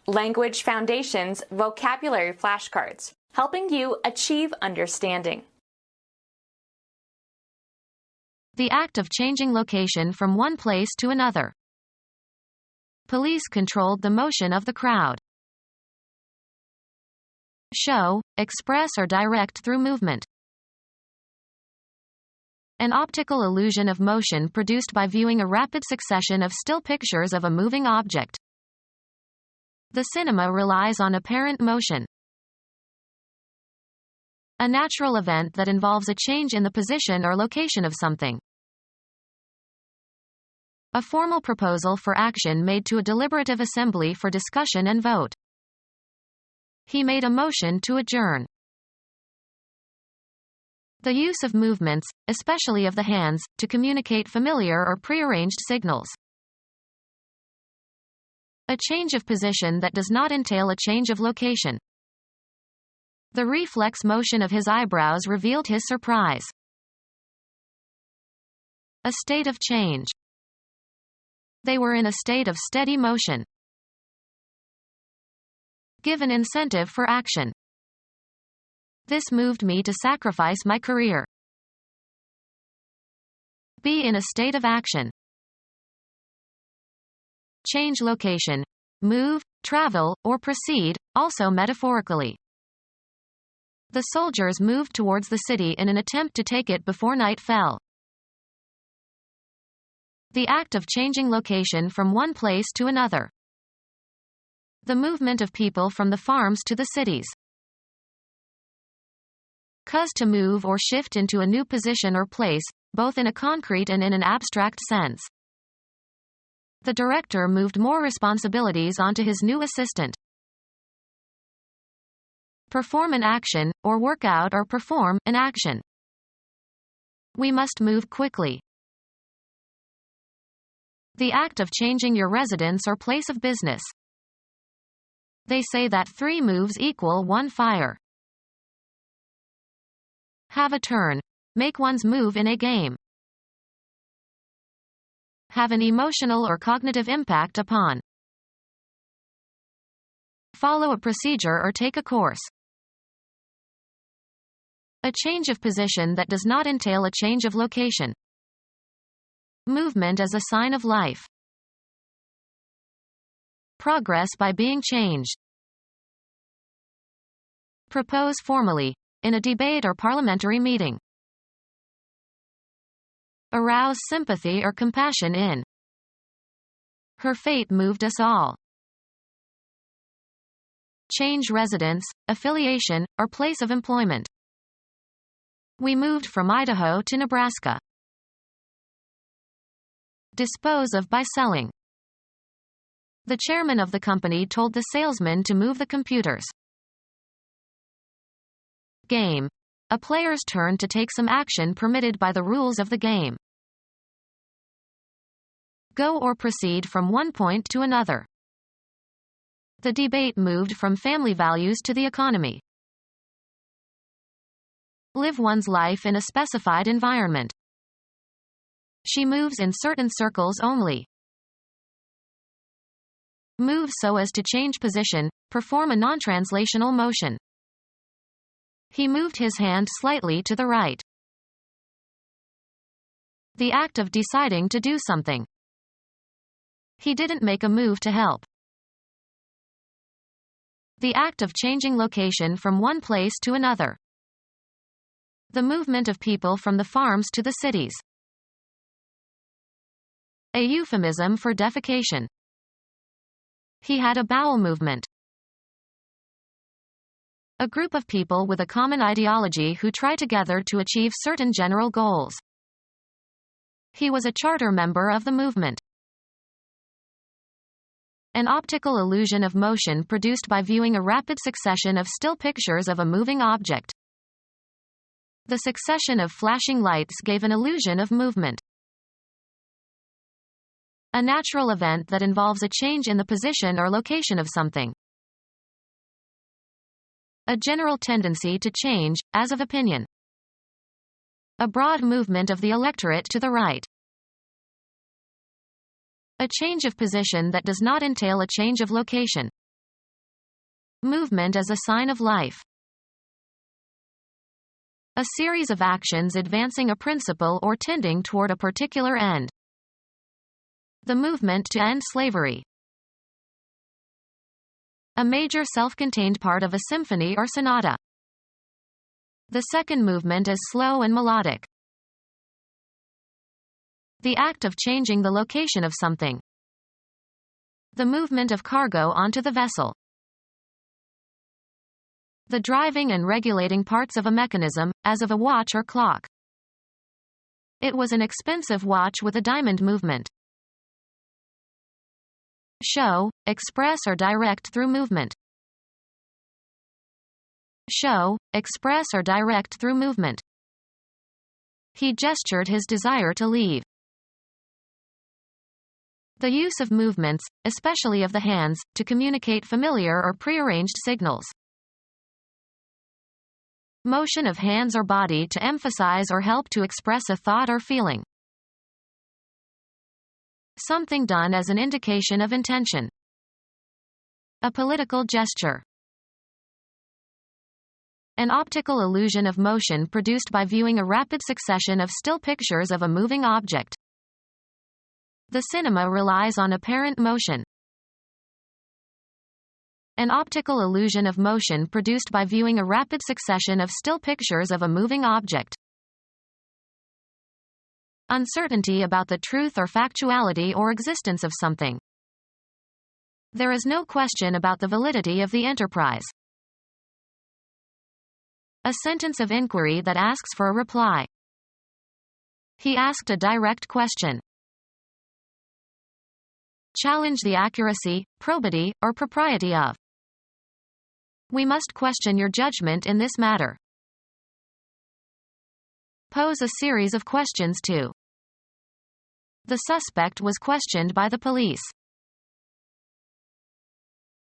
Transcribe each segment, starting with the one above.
Language Foundations Vocabulary Flashcards, helping you achieve understanding. The act of changing location from one place to another. Police controlled the motion of the crowd. Show, express or direct through movement. An optical illusion of motion produced by viewing a rapid succession of still pictures of a moving object. The cinema relies on apparent motion. A natural event that involves a change in the position or location of something. A formal proposal for action made to a deliberative assembly for discussion and vote. He made a motion to adjourn. The use of movements, especially of the hands, to communicate familiar or prearranged signals. A change of position that does not entail a change of location. The reflex motion of his eyebrows revealed his surprise. A state of change. They were in a state of steady motion. Give an incentive for action. This moved me to sacrifice my career. Be in a state of action. Change location. Move, travel, or proceed, also metaphorically. The soldiers moved towards the city in an attempt to take it before night fell. The act of changing location from one place to another. The movement of people from the farms to the cities. Cause to move or shift into a new position or place, both in a concrete and in an abstract sense. The director moved more responsibilities onto his new assistant. Perform an action, or work out or perform an action. We must move quickly. The act of changing your residence or place of business. They say that 3 moves equal 1 fire. Have a turn. Make one's move in a game. Have an emotional or cognitive impact upon. Follow a procedure or take a course. A change of position that does not entail a change of location. Movement as a sign of life. Progress by being changed. Propose formally. In a debate or parliamentary meeting. Arouse sympathy or compassion in. Her fate moved us all. Change residence, affiliation, or place of employment. We moved from Idaho to Nebraska. Dispose of by selling. The chairman of the company told the salesman to move the computers. Game. A player's turn to take some action permitted by the rules of the game. Go or proceed from one point to another. The debate moved from family values to the economy. Live one's life in a specified environment. She moves in certain circles only. Move so as to change position, perform a non-translational motion. He moved his hand slightly to the right. The act of deciding to do something. He didn't make a move to help. The act of changing location from one place to another. The movement of people from the farms to the cities. A euphemism for defecation. He had a bowel movement. A group of people with a common ideology who try together to achieve certain general goals. He was a charter member of the movement. An optical illusion of motion produced by viewing a rapid succession of still pictures of a moving object. The succession of flashing lights gave an illusion of movement. A natural event that involves a change in the position or location of something. A general tendency to change, as of opinion. A broad movement of the electorate to the right. A change of position that does not entail a change of location. Movement as a sign of life. A series of actions advancing a principle or tending toward a particular end. The movement to end slavery. A major self-contained part of a symphony or sonata. The second movement is slow and melodic. The act of changing the location of something. The movement of cargo onto the vessel. The driving and regulating parts of a mechanism, as of a watch or clock. It was an expensive watch with a diamond movement. Show, express or direct through movement. Show, express or direct through movement. He gestured his desire to leave. The use of movements, especially of the hands, to communicate familiar or prearranged signals. Motion of hands or body to emphasize or help to express a thought or feeling. Something done as an indication of intention. A political gesture. An optical illusion of motion produced by viewing a rapid succession of still pictures of a moving object. The cinema relies on apparent motion. An optical illusion of motion produced by viewing a rapid succession of still pictures of a moving object. Uncertainty about the truth or factuality or existence of something. There is no question about the validity of the enterprise. A sentence of inquiry that asks for a reply. He asked a direct question. Challenge the accuracy, probity, or propriety of. We must question your judgment in this matter. Pose a series of questions to. The suspect was questioned by the police.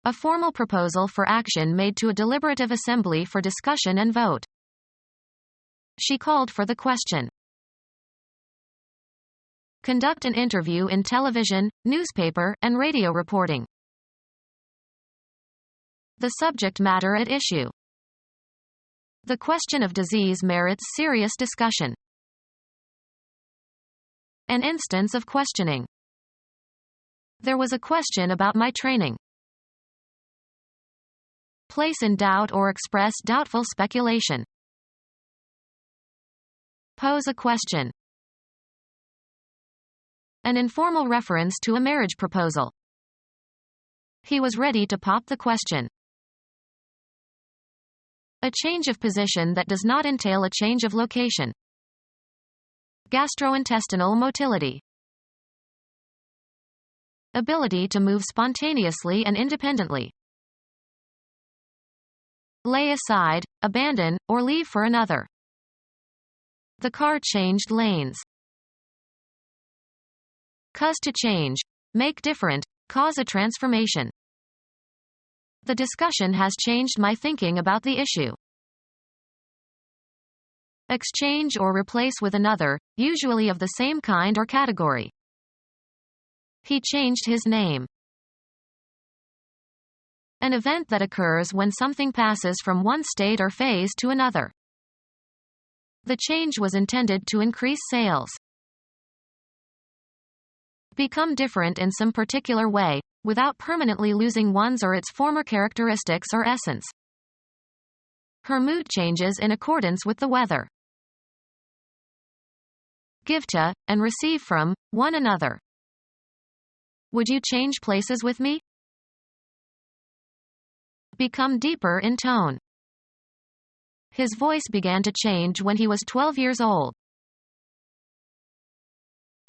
A formal proposal for action made to a deliberative assembly for discussion and vote. She called for the question. Conduct an interview in television, newspaper, and radio reporting. The subject matter at issue. The question of disease merits serious discussion. An instance of questioning. There was a question about my training. Place in doubt or express doubtful speculation. Pose a question. An informal reference to a marriage proposal. He was ready to pop the question. A change of position that does not entail a change of location. Gastrointestinal motility. Ability to move spontaneously and independently. Lay aside, abandon, or leave for another. The car changed lanes. Cause to change, make different, cause a transformation. The discussion has changed my thinking about the issue. Exchange or replace with another, usually of the same kind or category. He changed his name. An event that occurs when something passes from one state or phase to another. The change was intended to increase sales. Become different in some particular way, without permanently losing one's or its former characteristics or essence. Her mood changes in accordance with the weather. Give to, and receive from, one another. Would you change places with me? Become deeper in tone. His voice began to change when he was 12 years old.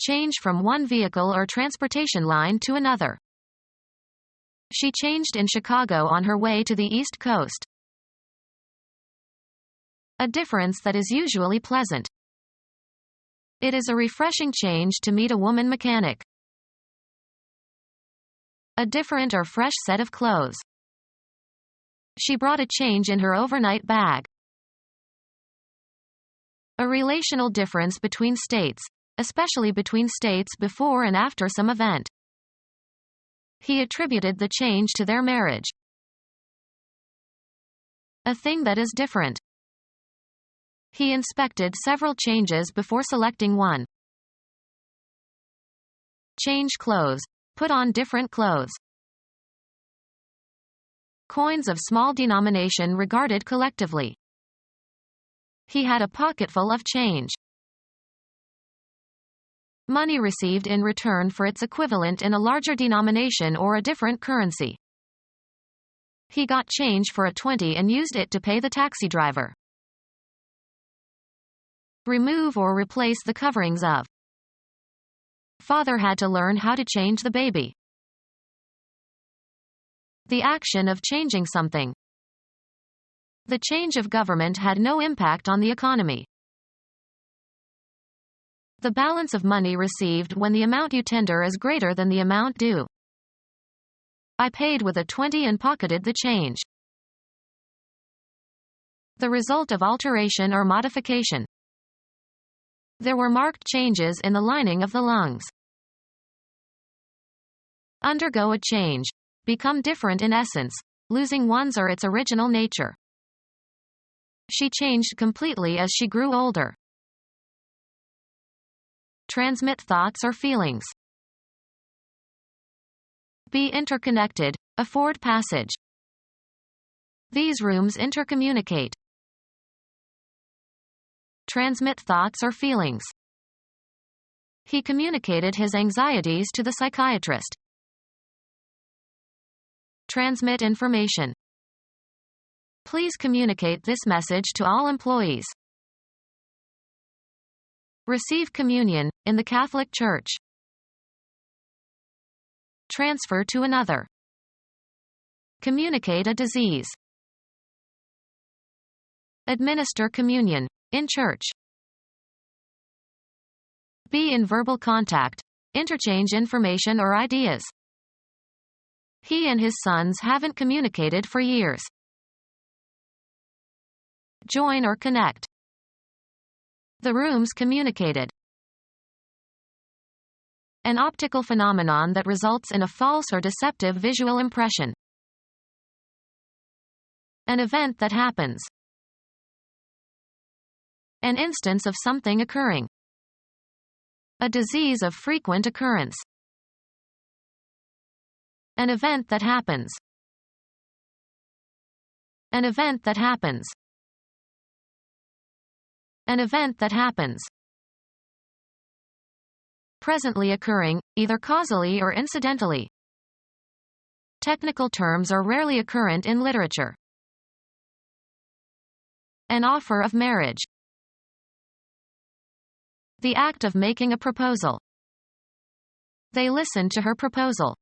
Change from one vehicle or transportation line to another. She changed in Chicago on her way to the East Coast. A difference that is usually pleasant. It is a refreshing change to meet a woman mechanic. A different or fresh set of clothes. She brought a change in her overnight bag. A relational difference between states, especially between states before and after some event. He attributed the change to their marriage. A thing that is different. He inspected several changes before selecting one. Change clothes. Put on different clothes. Coins of small denomination regarded collectively. He had a pocketful of change. Money received in return for its equivalent in a larger denomination or a different currency. He got change for a 20 and used it to pay the taxi driver. Remove or replace the coverings of. Father had to learn how to change the baby. The action of changing something. The change of government had no impact on the economy. The balance of money received when the amount you tender is greater than the amount due. I paid with a 20 and pocketed the change. The result of alteration or modification. There were marked changes in the lining of the lungs. Undergo a change. Become different in essence, losing one's or its original nature. She changed completely as she grew older. Transmit thoughts or feelings. Be interconnected. Afford passage. These rooms intercommunicate. Transmit thoughts or feelings. He communicated his anxieties to the psychiatrist. Transmit information. Please communicate this message to all employees. Receive communion, in the Catholic Church. Transfer to another. Communicate a disease. Administer communion, in church. Be in verbal contact. Interchange information or ideas. He and his sons haven't communicated for years. Join or connect. The rooms communicated. An optical phenomenon that results in a false or deceptive visual impression. An event that happens. An instance of something occurring. A disease of frequent occurrence. An event that happens. An event that happens. An event that happens. Presently occurring, either causally or incidentally. Technical terms are rarely occurrent in literature. An offer of marriage. The act of making a proposal. They listened to her proposal.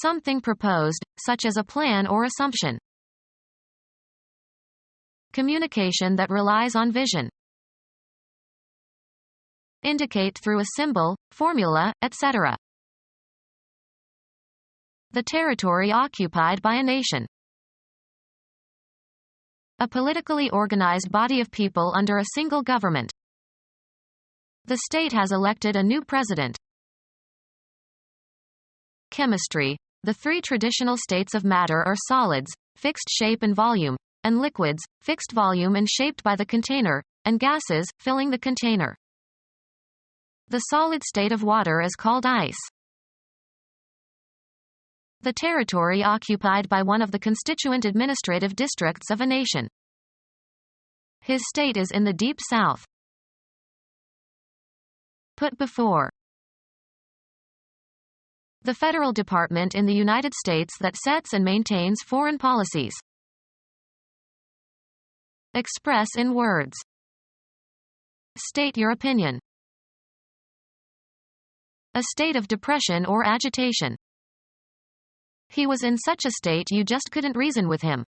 Something proposed, such as a plan or assumption. Communication that relies on vision. Indicate through a symbol, formula, etc. The territory occupied by a nation. A politically organized body of people under a single government. The state has elected a new president. Chemistry. The three traditional states of matter are solids, fixed shape and volume, and liquids, fixed volume and shaped by the container, and gases, filling the container. The solid state of water is called ice. The territory occupied by one of the constituent administrative districts of a nation. His state is in the deep south. Put before. The federal department in the United States that sets and maintains foreign policies. Express in words. State your opinion. A state of depression or agitation. He was in such a state you just couldn't reason with him.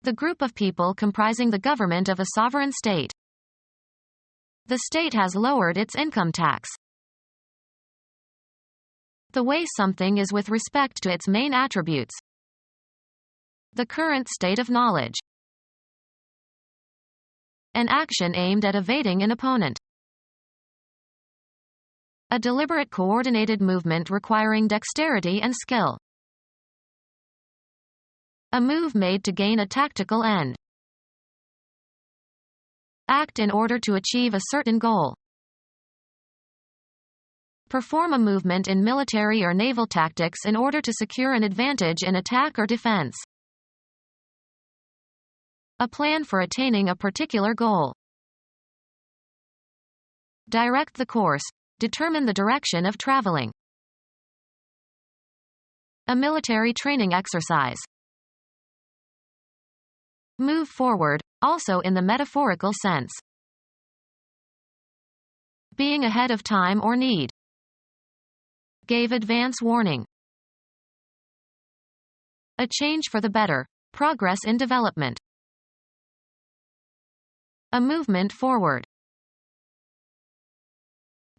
The group of people comprising the government of a sovereign state. The state has lowered its income tax. The way something is with respect to its main attributes. The current state of knowledge. An action aimed at evading an opponent. A deliberate coordinated movement requiring dexterity and skill. A move made to gain a tactical end. Act in order to achieve a certain goal. Perform a movement in military or naval tactics in order to secure an advantage in attack or defense. A plan for attaining a particular goal. Direct the course. Determine the direction of traveling. A military training exercise. Move forward, also in the metaphorical sense. Being ahead of time or need. Gave advance warning. A change for the better. Progress in development. A movement forward.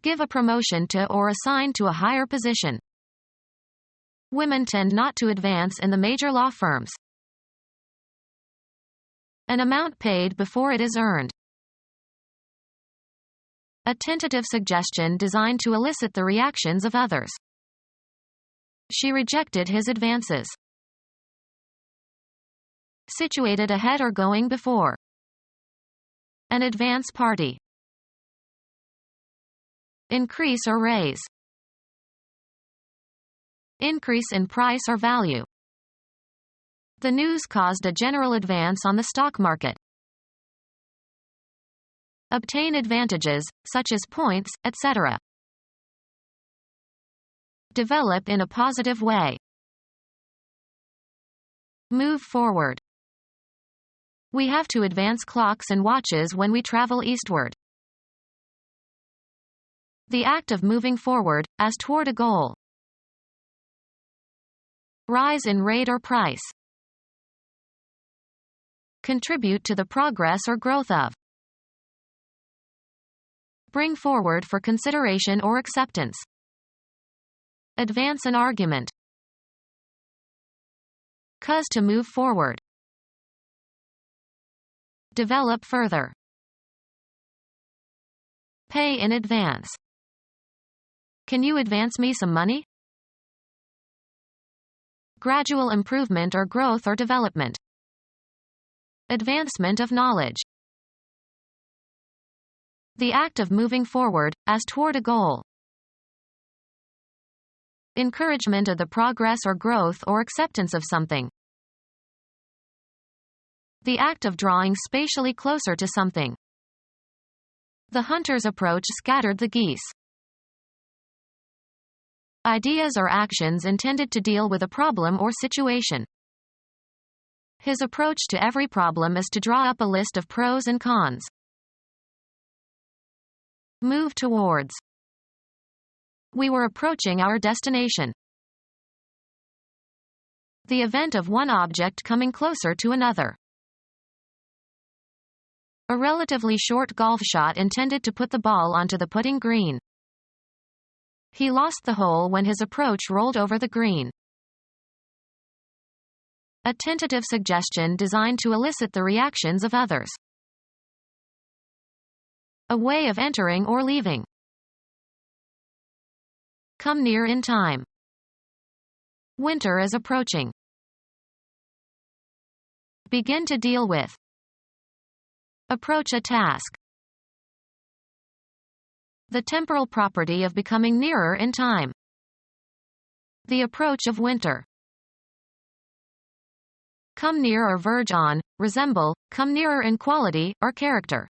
Give a promotion to or assign to a higher position. Women tend not to advance in the major law firms. An amount paid before it is earned. A tentative suggestion designed to elicit the reactions of others. She rejected his advances. Situated ahead or going before. An advance party. Increase or raise. Increase in price or value. The news caused a general advance on the stock market. Obtain advantages, such as points, etc. Develop in a positive way. Move forward. We have to advance clocks and watches when we travel eastward. The act of moving forward, as toward a goal. Rise in rate or price. Contribute to the progress or growth of. Bring forward for consideration or acceptance. Advance an argument. Cause to move forward. Develop further. Pay in advance. Can you advance me some money? Gradual improvement or growth or development. Advancement of knowledge. The act of moving forward, as toward a goal. Encouragement of the progress or growth or acceptance of something. The act of drawing spatially closer to something. The hunter's approach scattered the geese. Ideas or actions intended to deal with a problem or situation. His approach to every problem is to draw up a list of pros and cons. Move towards. We were approaching our destination. The event of one object coming closer to another. A relatively short golf shot intended to put the ball onto the putting green. He lost the hole when his approach rolled over the green. A tentative suggestion designed to elicit the reactions of others. A way of entering or leaving. Come near in time. Winter is approaching. Begin to deal with. Approach a task. The temporal property of becoming nearer in time. The approach of winter. Come near or verge on, resemble, come nearer in quality, or character.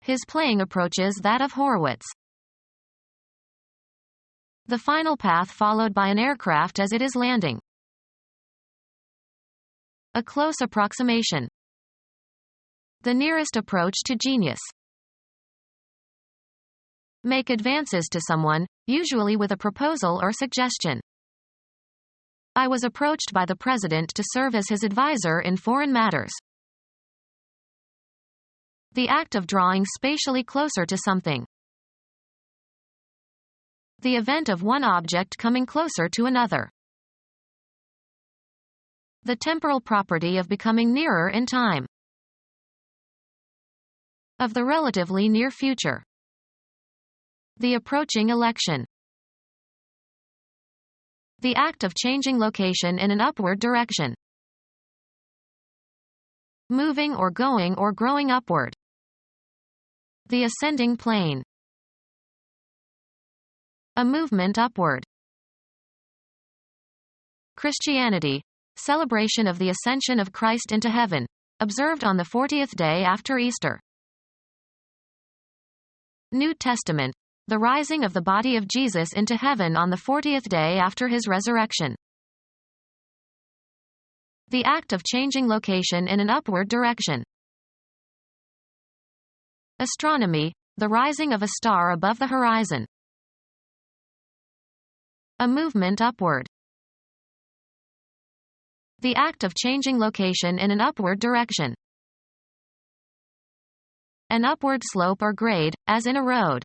His playing approaches that of Horowitz. The final path followed by an aircraft as it is landing. A close approximation. The nearest approach to genius. Make advances to someone, usually with a proposal or suggestion. I was approached by the president to serve as his advisor in foreign matters. The act of drawing spatially closer to something. The event of one object coming closer to another. The temporal property of becoming nearer in time. Of the relatively near future. The approaching election. The act of changing location in an upward direction. moving or going or growing upward. The ascending plane. A movement upward. Christianity. Celebration of the ascension of Christ into heaven, observed on the 40th day after Easter. New Testament. The rising of the body of Jesus into heaven on the 40th day after his resurrection. The act of changing location in an upward direction. Astronomy. The rising of a star above the horizon. A movement upward. The act of changing location in an upward direction. An upward slope or grade, as in a road.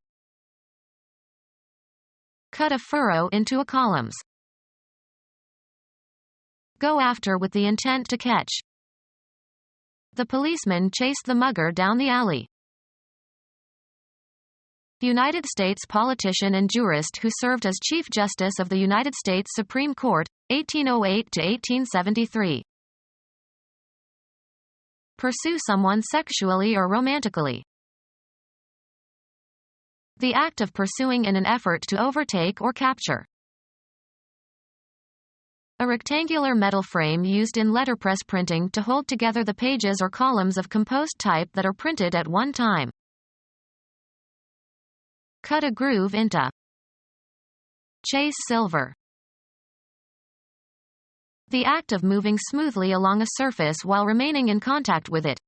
Cut a furrow into a columns. Go after with the intent to catch. The policeman chased the mugger down the alley. United States politician and jurist who served as Chief Justice of the United States Supreme Court, 1808 to 1873. Pursue someone sexually or romantically. The act of pursuing in an effort to overtake or capture. A rectangular metal frame used in letterpress printing to hold together the pages or columns of composed type that are printed at one time. Cut a groove into. Chase silver. The act of moving smoothly along a surface while remaining in contact with it.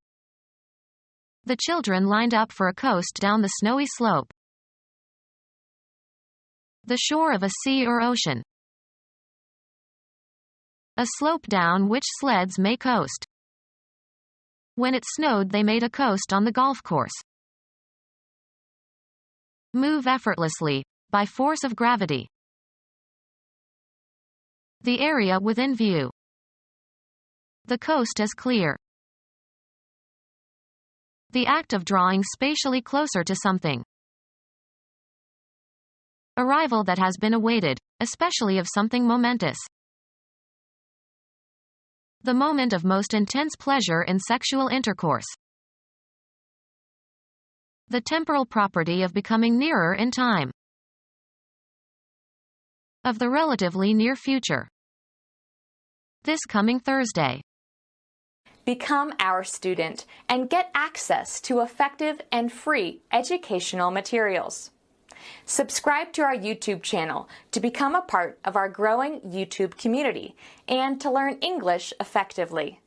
The children lined up for a coast down the snowy slope. The shore of a sea or ocean. A slope down which sleds may coast. When it snowed, they made a coast on the golf course. Move effortlessly, by force of gravity. The area within view. The coast is clear. The act of drawing spatially closer to something. Arrival that has been awaited, especially of something momentous. The moment of most intense pleasure in sexual intercourse. The temporal property of becoming nearer in time. Of the relatively near future. This coming Thursday. Become our student and get access to effective and free educational materials. Subscribe to our YouTube channel to become a part of our growing YouTube community and to learn English effectively.